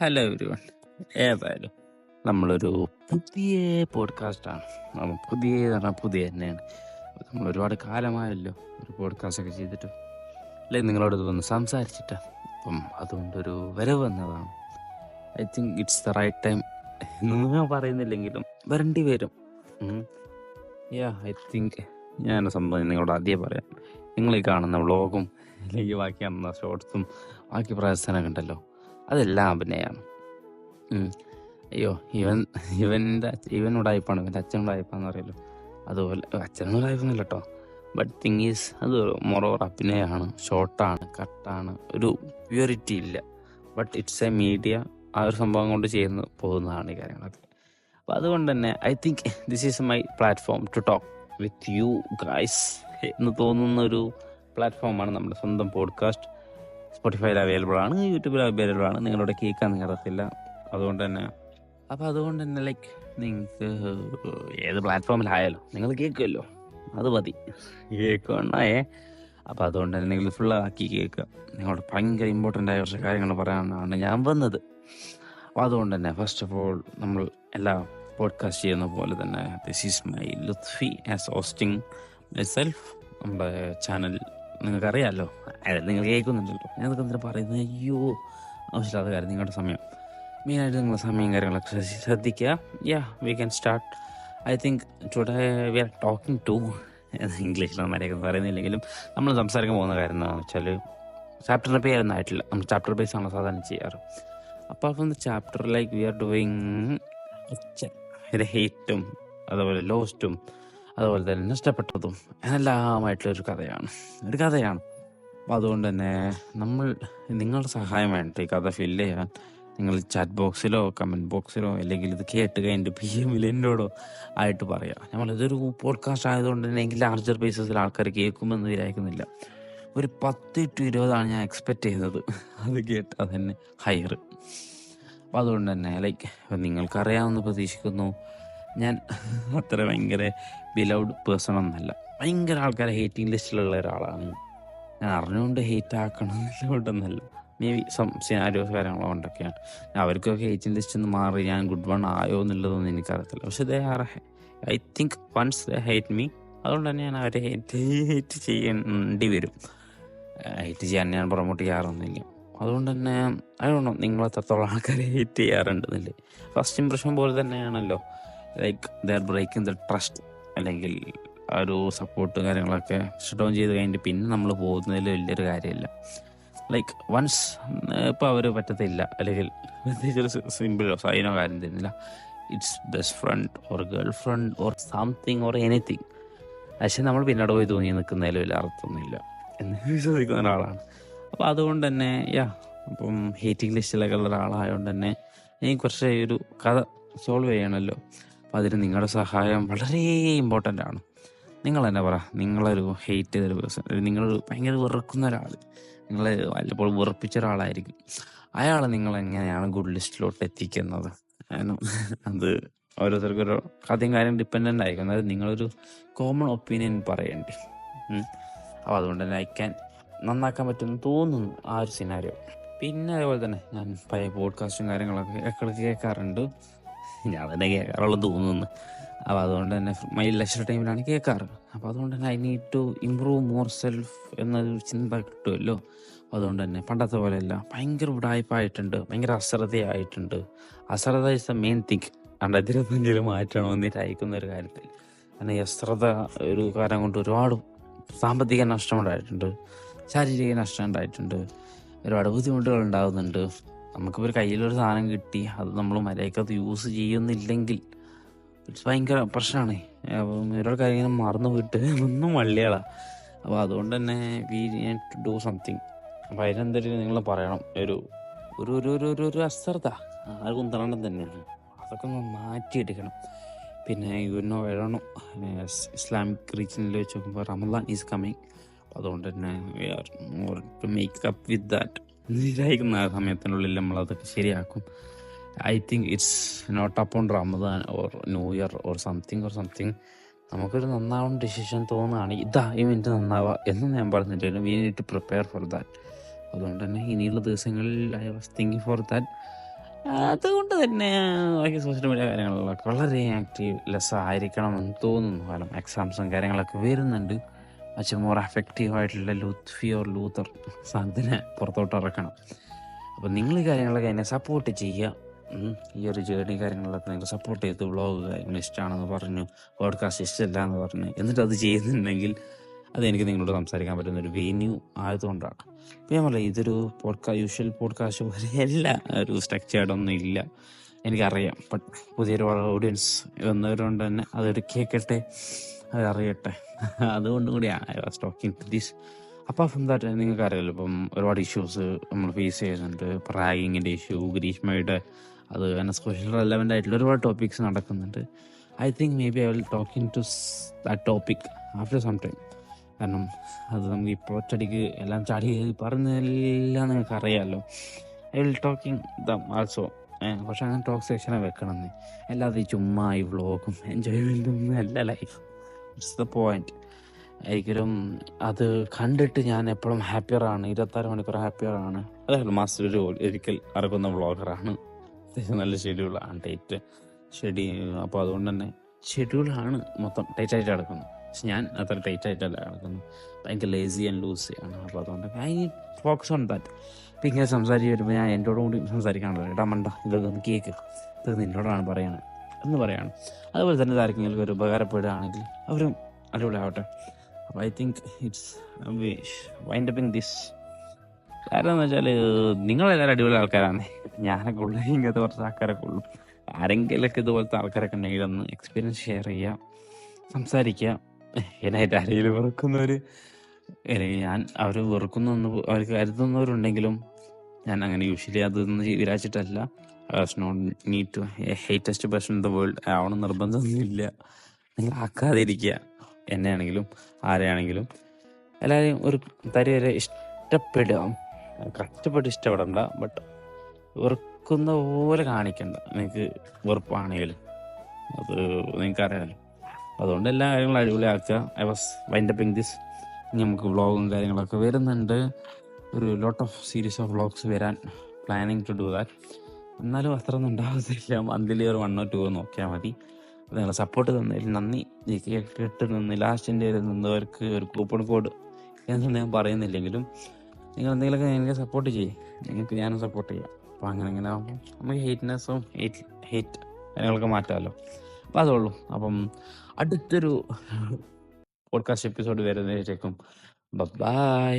Hello everyone. ഏതായാലും നമ്മളൊരു പുതിയ പോഡ്കാസ്റ്റാണ്. പുതിയ തന്നെയാണ്. നമ്മൾ ഒരുപാട് കാലമായല്ലോ ഒരു പോഡ്കാസ്റ്റൊക്കെ ചെയ്തിട്ട്, അല്ലെങ്കിൽ നിങ്ങളോട് ഇതൊന്ന് സംസാരിച്ചിട്ട്. അപ്പം അതുകൊണ്ടൊരു വരവ് വന്നതാണ്. I think it's the right time എന്ന് പറയുന്നില്ലെങ്കിലും വരേണ്ടി വരും. ഐ തിങ്ക് ഞാൻ സംഭവം നിങ്ങളോട് ആദ്യം പറയാം. നിങ്ങൾ ഈ കാണുന്ന വ്ളോഗും അല്ലെങ്കിൽ ബാക്കി കാണുന്ന ഷോർട്സും ബാക്കി പ്രവർത്തനമൊക്കെ ഉണ്ടല്ലോ, അതെല്ലാം അഭിനയമാണ്. അയ്യോ, ഇവനുടായിപ്പാണ്, ഇവൻ്റെ അച്ഛനുടായിപ്പാന്ന് പറയുമല്ലോ, അതുപോലെ അച്ഛനുടായിപ്പൊന്നുമില്ല കേട്ടോ. ബട്ട് തിങ് ഈസ്, അത് മൊറോവർ അഭിനയമാണ്, ഷോർട്ടാണ്, കട്ടാണ്, ഒരു പ്യൂരിറ്റി ഇല്ല. But it's A media. ആ ഒരു സംഭവം കൊണ്ട് ചെയ്യുന്ന പോകുന്നതാണ് ഈ കാര്യങ്ങളൊക്കെ. അപ്പോൾ അതുകൊണ്ട് തന്നെ I think this is my platform to talk with you guys എന്ന് തോന്നുന്ന ഒരു പ്ലാറ്റ്ഫോമാണ് നമ്മുടെ സ്വന്തം പോഡ്കാസ്റ്റ്. സ്പോട്ടിഫൈയിൽ അവൈലബിൾ ആണ്, യൂട്യൂബിൽ അവൈലബിൾ ആണ്. നിങ്ങളുടെ കേൾക്കാൻ നിങ്ങൾക്കറിയില്ല. അതുകൊണ്ട് തന്നെ ലൈക്ക് നിങ്ങൾക്ക് ഏത് പ്ലാറ്റ്ഫോമിലായാലും നിങ്ങൾ കേൾക്കുമല്ലോ, അത് മതി കേൾക്കണേ. അപ്പോൾ അതുകൊണ്ട് തന്നെ നിങ്ങൾ ഫുള്ളാക്കി കേൾക്കുക. നിങ്ങളോട് ഭയങ്കര ഇമ്പോർട്ടൻ്റ് ആയ കുറച്ച് കാര്യങ്ങൾ പറയാനാണ് ഞാൻ വന്നത്. അപ്പോൾ അതുകൊണ്ട് തന്നെ ഫസ്റ്റ് ഓഫ് ഓൾ, നമ്മൾ എല്ലാ പോഡ്കാസ്റ്റ് ചെയ്യുന്ന പോലെ തന്നെ this is my Lutfi as hosting my self. നമ്മുടെ ചാനൽ നിങ്ങൾക്കറിയാമല്ലോ, നിങ്ങൾ കേൾക്കുന്നുണ്ടല്ലോ, ഞാനതൊക്കെ എന്തിനാ പറയുന്നത്? അയ്യോ, ആവശ്യമില്ലാത്ത കാര്യം. നിങ്ങളുടെ സമയം, മെയിനായിട്ട് നിങ്ങളുടെ സമയം കാര്യങ്ങളൊക്കെ ശ്രദ്ധിക്കുക. We can start. I think today we are talking to, ഇംഗ്ലീഷിലാണ് മര്യാദ പറയുന്നില്ലെങ്കിലും നമ്മൾ സംസാരിക്കാൻ പോകുന്ന കാര്യം എന്താണെന്ന് വെച്ചാൽ, ചാപ്റ്ററിൻ്റെ പേരൊന്നും ആയിട്ടില്ല. നമ്മൾ ചാപ്റ്റർ ബേസ് ആണ് സാധാരണ ചെയ്യാറ്. അപ്പോൾ from the chapter like we are doing ഹെയ്റ്റും അതുപോലെ ലോസ്റ്റും അതുപോലെ തന്നെ നഷ്ടപ്പെട്ടതും എല്ലാമായിട്ടുള്ളൊരു കഥയാണ്. അപ്പോൾ അതുകൊണ്ട് തന്നെ നിങ്ങളുടെ സഹായം വേണ്ട ഈ കഥ ഫില്ല് ചെയ്യാൻ. നിങ്ങൾ ചാറ്റ് ബോക്സിലോ കമൻറ്റ് ബോക്സിലോ അല്ലെങ്കിൽ ഇത് കേട്ട് കഴിഞ്ഞിട്ട് PM എന്നോടോ ആയിട്ട് പറയാം. നമ്മളിതൊരു പോഡ്കാസ്റ്റ് ആയതുകൊണ്ട് തന്നെ എനിക്ക് ലാർജർ ബേസിസിൽ ആൾക്കാർ കേൾക്കുമെന്ന് വിചാരിക്കുന്നില്ല. ഒരു 10 to 20 ഞാൻ എക്സ്പെക്റ്റ് ചെയ്യുന്നത്. അത് കേട്ടാൽ തന്നെ ഹയർ. അപ്പോൾ അതുകൊണ്ട് തന്നെ ലൈക്ക് നിങ്ങൾക്കറിയാമെന്ന് പ്രതീക്ഷിക്കുന്നു, ഞാൻ അത്ര ഭയങ്കര ബിലൗഡ് പേഴ്സൺ ഒന്നല്ല. ഭയങ്കര ആൾക്കാരെ ഹേറ്റിംഗ് ലിസ്റ്റിലുള്ള ഒരാളാണ്. ഞാൻ അറിഞ്ഞുകൊണ്ട് ഹേറ്റ് ആക്കണമെന്നുള്ളതുകൊണ്ടൊന്നല്ല, മേ ബി സിനാരിയോസ് കാര്യങ്ങളോ കൊണ്ടൊക്കെയാണ്. അവർക്കൊക്കെ ഹേറ്റിംഗ് ലിസ്റ്റ് നിന്ന് മാറി ഞാൻ ഗുഡ് വൺ ആയോ എന്നുള്ളതൊന്നും എനിക്കറിയത്തില്ല. പക്ഷെ I think once they hate me, അതുകൊണ്ട് തന്നെ ഞാൻ അവരെ ഹേറ്റ് ചെയ്യേണ്ടി വരും. ഹേറ്റ് ചെയ്യാൻ ഞാൻ പ്രൊമോട്ട് ചെയ്യാറൊന്നുമില്ല. അതുകൊണ്ട് തന്നെ അതുകൊണ്ടോ നിങ്ങൾ എത്രത്തോളം ആൾക്കാരെ ഹേറ്റ് ചെയ്യാറുണ്ടെന്നില്ലേ. ഫസ്റ്റ് ഇംപ്രഷൻ പോലെ തന്നെയാണല്ലോ, like they are breaking the trust, അല്ലെങ്കിൽ ആ ഒരു സപ്പോർട്ട് കാര്യങ്ങളൊക്കെ ഷട്ട് ഡൗൺ ചെയ്ത് കഴിഞ്ഞിട്ട് പിന്നെ നമ്മൾ പോകുന്നതിൽ വലിയൊരു കാര്യമില്ല. ലൈക്ക് വൺസ് ഇപ്പോൾ അവർ പറ്റത്തില്ല, അല്ലെങ്കിൽ പ്രത്യേകിച്ചൊരു സിമ്പിളോ സൈനോ കാര്യം തരുന്നില്ല, it's best friend or girl friend or something or anything. പക്ഷേ നമ്മൾ പിന്നീട് പോയി തോന്നി നിൽക്കുന്നതിൽ വലിയ അർത്ഥമൊന്നുമില്ല എന്ന് വിശ്വസിക്കുന്ന ഒരാളാണ്. അപ്പോൾ അതുകൊണ്ട് തന്നെ അപ്പം ഹേറ്റിംഗ് ലിസ്റ്റിലൊക്കെ ഉള്ള ഒരാളായതുകൊണ്ട് തന്നെ എനിക്ക് കുറച്ച് ഒരു കഥ സോൾവ് ചെയ്യണമല്ലോ. അപ്പോൾ അതിന് നിങ്ങളുടെ സഹായം വളരെ ഇമ്പോർട്ടൻ്റ് ആണ്. നിങ്ങൾ തന്നെ പറ, നിങ്ങളൊരു ഹേറ്റ് ചെയ്തൊരു പേഴ്സൺ, നിങ്ങൾ ഭയങ്കര വെറുക്കുന്ന ഒരാൾ, നിങ്ങളെ വല്ലപ്പോൾ വെറുപ്പിച്ച ഒരാളായിരിക്കും. അയാളെ നിങ്ങളെങ്ങനെയാണ് ഗുഡ് ലിസ്റ്റിലോട്ട് എത്തിക്കുന്നത്? അത് ഓരോരുത്തർക്കും ഓരോ കഥയും കാര്യം ഡിപ്പെൻഡൻ്റ് ആയിരിക്കും. അതായത് നിങ്ങളൊരു കോമൺ ഒപ്പീനിയൻ പറയേണ്ടി. അപ്പോൾ അതുകൊണ്ട് തന്നെ അയക്കാൻ നന്നാക്കാൻ പറ്റുമെന്ന് തോന്നുന്നു ആ ഒരു സിനാരിയോ. പിന്നെ അതേപോലെ തന്നെ ഞാൻ പഴയ പോഡ്കാസ്റ്റും കാര്യങ്ങളൊക്കെ ഇടയ്ക്കിടയ്ക്ക് കേൾക്കാറുണ്ട്. ഞാൻ തന്നെ കേൾക്കാറുള്ളത് തോന്നുന്നു. അപ്പോൾ അതുകൊണ്ട് തന്നെ മൈ ലെഷർ ടൈമിലാണ് കേൾക്കാറ്. അപ്പോൾ അതുകൊണ്ട് തന്നെ I need to improve more self എന്നൊരു ചിന്ത കിട്ടുമല്ലോ. അതുകൊണ്ട് തന്നെ പണ്ടത്തെ പോലെയല്ല, ഭയങ്കര ഉടായ്പായിട്ടുണ്ട്, ഭയങ്കര അശ്രദ്ധയായിട്ടുണ്ട്. അശ്രദ്ധ ഇസ് ദ മെയിൻ തിങ്. 2025 മാറ്റണം എന്നിട്ട് അയക്കുന്ന ഒരു കാര്യത്തിൽ. കാരണം ഈ അശ്രദ്ധ ഒരു കാര്യം കൊണ്ട് ഒരുപാട് സാമ്പത്തിക നഷ്ടമുണ്ടായിട്ടുണ്ട്, ശാരീരിക നഷ്ടം ഉണ്ടായിട്ടുണ്ട്, ഒരുപാട് ബുദ്ധിമുട്ടുകൾ ഉണ്ടാകുന്നുണ്ട്. നമുക്കിപ്പോൾ ഒരു കയ്യിലൊരു സാധനം കിട്ടി, അത് നമ്മൾ മര്യാദയ്ക്ക് അത് യൂസ് ചെയ്യുന്നില്ലെങ്കിൽ ഇറ്റ്സ് ഭയങ്കര പ്രശ്നമാണ്. അപ്പം ഒരുപാട് കാര്യങ്ങൾ മറന്നു പോയിട്ട് ഒന്നും വള്ളികളാണ്. അപ്പോൾ അതുകൊണ്ട് തന്നെ we need to do something. അപ്പോൾ അതിനെന്തെങ്കിലും നിങ്ങൾ പറയണം. ഒരു ഒരു ഒരു ഒരു ഒരു ഒരു അശ്രദ്ധ ആ കുന്തരണം തന്നെയാണ്, അതൊക്കെ ഒന്ന് മാറ്റിയെടുക്കണം. പിന്നെ വേണം, ഇസ്ലാമിക് റീജിയനിൽ വെച്ച് നോക്കുമ്പോൾ റമദാൻ ഈസ് കമ്മിങ്. അതുകൊണ്ട് തന്നെ we are more to make up with that. വിചാരിക്കുന്ന ആ സമയത്തിനുള്ളിൽ നമ്മളതൊക്കെ ശരിയാക്കും. I think it's not upon Ramadan or new year or something. നമുക്കൊരു നന്നാവുന്ന ഡിസിഷൻ തോന്നുകയാണെങ്കിൽ ഈ മിനിറ്റ് നന്നാവുക എന്ന് ഞാൻ പറഞ്ഞിട്ടുണ്ട്. We need to prepare for that. അതുകൊണ്ട് തന്നെ ഇനിയുള്ള ദിവസങ്ങളിൽ I was thinking for that. അതുകൊണ്ട് തന്നെ ബാക്കി സോഷ്യൽ മീഡിയ കാര്യങ്ങളിലൊക്കെ വളരെ ആക്റ്റീവ് ലെസ് ആയിരിക്കണം എന്ന് തോന്നുന്നു. കാരണം എക്സാംസും കാര്യങ്ങളൊക്കെ വരുന്നുണ്ട്. പക്ഷെ മോർ എഫക്റ്റീവ് ആയിട്ടുള്ള ലുത്ഫി ഓർ ലൂത്തർ സാധനം പുറത്തോട്ട് ഇറക്കണം. അപ്പോൾ നിങ്ങൾ ഈ കാര്യങ്ങളൊക്കെ എന്നെ സപ്പോർട്ട് ചെയ്യുക. ഈ ഒരു ജേർണി കാര്യങ്ങളിലൊക്കെ നിങ്ങൾ സപ്പോർട്ട് ചെയ്ത് വ്ളോഗ് കാര്യങ്ങൾ ഇഷ്ടമാണെന്ന് പറഞ്ഞു, പോഡ്കാസ്റ്റ് ഇഷ്ടമില്ല എന്ന് പറഞ്ഞു, എന്നിട്ട് അത് ചെയ്യുന്നുണ്ടെങ്കിൽ അതെനിക്ക് നിങ്ങളോട് സംസാരിക്കാൻ പറ്റുന്നൊരു വെന്യൂ ആയതുകൊണ്ടാണ്. അപ്പോൾ ഞാൻ പറയാം, ഇതൊരു യൂഷ്വൽ പോഡ്കാസ്റ്റ് പോലെ എല്ലാ ഒരു സ്ട്രക്ചേർഡൊന്നും ഇല്ല, എനിക്കറിയാം. ബട്ട് പുതിയൊരു ഓഡിയൻസ് വന്നവരുകൊണ്ട് തന്നെ അതൊരു കേൾക്കട്ടെ, അതറിയട്ടെ. അതുകൊണ്ടും കൂടിയാണ് I was talking to this. അപ്പോൾ ദാറ്റ് നിങ്ങൾക്ക് അറിയാമല്ലോ, ഇപ്പം ഒരുപാട് ഇഷ്യൂസ് നമ്മൾ ഫേസ് ചെയ്യുന്നുണ്ട്. റാഗിങ്ങിൻ്റെ ഇഷ്യൂ, ഗ്രീഷ്മയുടെ അത് അങ്ങനെ സോഷ്യൽ റെലവൻ്റ് ആയിട്ടുള്ള ഒരുപാട് ടോപ്പിക്സ് നടക്കുന്നുണ്ട്. I think may be I will talking to that topic after some time. കാരണം അത് നമുക്ക് ഇപ്പോൾ ഒറ്റടിക്ക് എല്ലാം ചാടി പറഞ്ഞെല്ലാം നിങ്ങൾക്ക് അറിയാമല്ലോ. I will talking dum also. പക്ഷെ അങ്ങനെ ടോക്ക് സെക്ഷനെ വെക്കണമെന്ന്, അല്ലാതെ ചുമ്മാ ഈ വ്ളോഗും എൻജോയ്മെൻറ്റും അല്ല ലൈഫ്. It's the point. ഒരിക്കലും അത് കണ്ടിട്ട് ഞാൻ എപ്പോഴും ഹാപ്പിയറാണ്, 26 മണിക്കൂർ ഹാപ്പിയറാണ്. അതല്ല, മാസ്റ്റർ ഒരിക്കൽ ഇറക്കുന്ന വ്ളോഗറാണ്. അത്യാവശ്യം നല്ല ഷെഡ്യൂളാണ്, ടൈറ്റ് ഷെഡ്യൂൾ. അപ്പോൾ അതുകൊണ്ട് തന്നെ ഷെഡ്യൂളാണ് മൊത്തം ടൈറ്റായിട്ട് കിടക്കുന്നത്. പക്ഷെ ഞാൻ അത്ര ടൈറ്റായിട്ടല്ല കിടക്കുന്നത്, ഭയങ്കര ലേസി ആൻഡ് ലൂസി ആണ്. അപ്പോൾ അതുകൊണ്ട് ഐ ഫോക്കസ് ഓൺ ദാറ്റ്. ഇപ്പം ഇങ്ങനെ സംസാരിച്ച് വരുമ്പോൾ ഞാൻ എന്നോടും കൂടി സംസാരിക്കാനുള്ളത്, ഇടാ മണ്ട ഇതൊക്കെ ഒന്ന് കേൾക്ക്, ഇത് നിന്നോടാണ് പറയണത് എന്ന് പറയാണ്. അതുപോലെ തന്നെ ആർക്കെങ്കിലും ഒരു ഉപകാരപ്പെടുകയാണെങ്കിൽ അവരും അടിപൊളിയാവട്ടെ. അപ്പോൾ I think it's wind upping this. കാരണം എന്ന് വെച്ചാൽ നിങ്ങളെല്ലാവരും അടിപൊളി ആൾക്കാരാണ്, ഞാനൊക്കെ ഉള്ളു, ഇങ്ങനത്തെ കുറച്ച് ആൾക്കാരൊക്കെ ഉള്ളു. ആരെങ്കിലൊക്കെ ഇതുപോലത്തെ ആൾക്കാരൊക്കെ ഉണ്ടെങ്കിൽ ഒന്ന് എക്സ്പീരിയൻസ് ഷെയർ ചെയ്യുക, സംസാരിക്കുക. എന്നായിട്ട് ആരെങ്കിലും വെറുക്കുന്നവർ, ഞാൻ അവർ വെറുക്കുന്നൊന്ന് അവർ കരുതുന്നവരുണ്ടെങ്കിലും ഞാൻ അങ്ങനെ യൂഷ്വലി അതൊന്നും വിചാരിച്ചിട്ടല്ല. Not need to hatest person in the world ആവണം നിർബന്ധമൊന്നുമില്ല. നിങ്ങൾ ആക്കാതിരിക്കുക. എന്നെ ആണെങ്കിലും ആരെയാണെങ്കിലും എല്ലാവരെയും ഒരു തരി വരെ ഇഷ്ടപ്പെടുക. കഷ്ടപ്പെട്ട് ഇഷ്ടപ്പെടണ്ട, ബട്ട് വെറുക്കുന്ന പോലെ കാണിക്കണ്ട. നിങ്ങൾക്ക് വെറുപ്പാണെങ്കിലും അത് നിങ്ങൾക്കറിയാമല്ലോ. അതുകൊണ്ട് എല്ലാ കാര്യങ്ങളും അടിപൊളിയാക്കുക. I was wind upping this. ഇനി നമുക്ക് വ്ളോഗും കാര്യങ്ങളൊക്കെ വരുന്നുണ്ട്. ഒരു lot of series of vlogs വരാൻ പ്ലാനിങ് ടു ഡു ദാറ്റ്. എന്നാലും അത്ര ഒന്നും ഉണ്ടാകത്തില്ല. മന്ത്ലി ഒരു 1 or 2 നോക്കിയാൽ മതി. നിങ്ങളെ സപ്പോർട്ട് തന്നതിൽ നന്ദി. കേട്ട് നിന്ന് ലാസ്റ്റിൻ്റെ നിന്നവർക്ക് ഒരു കൂപ്പൺ കോഡ് എന്ന് ഞാൻ പറയുന്നില്ലെങ്കിലും നിങ്ങൾ എന്തെങ്കിലുമൊക്കെ എനിക്ക് സപ്പോർട്ട് ചെയ്യും, നിങ്ങൾക്ക് ഞാനും സപ്പോർട്ട് ചെയ്യാം. അപ്പോൾ അങ്ങനെ ആകുമ്പോൾ നമുക്ക് ഹേറ്റ് കാര്യങ്ങളൊക്കെ മാറ്റാമല്ലോ. അപ്പോൾ അതുള്ളൂ. അപ്പം അടുത്തൊരു പോഡ്കാസ്റ്റ് എപ്പിസോഡ് വരുന്നതിലേക്കും ബൈ.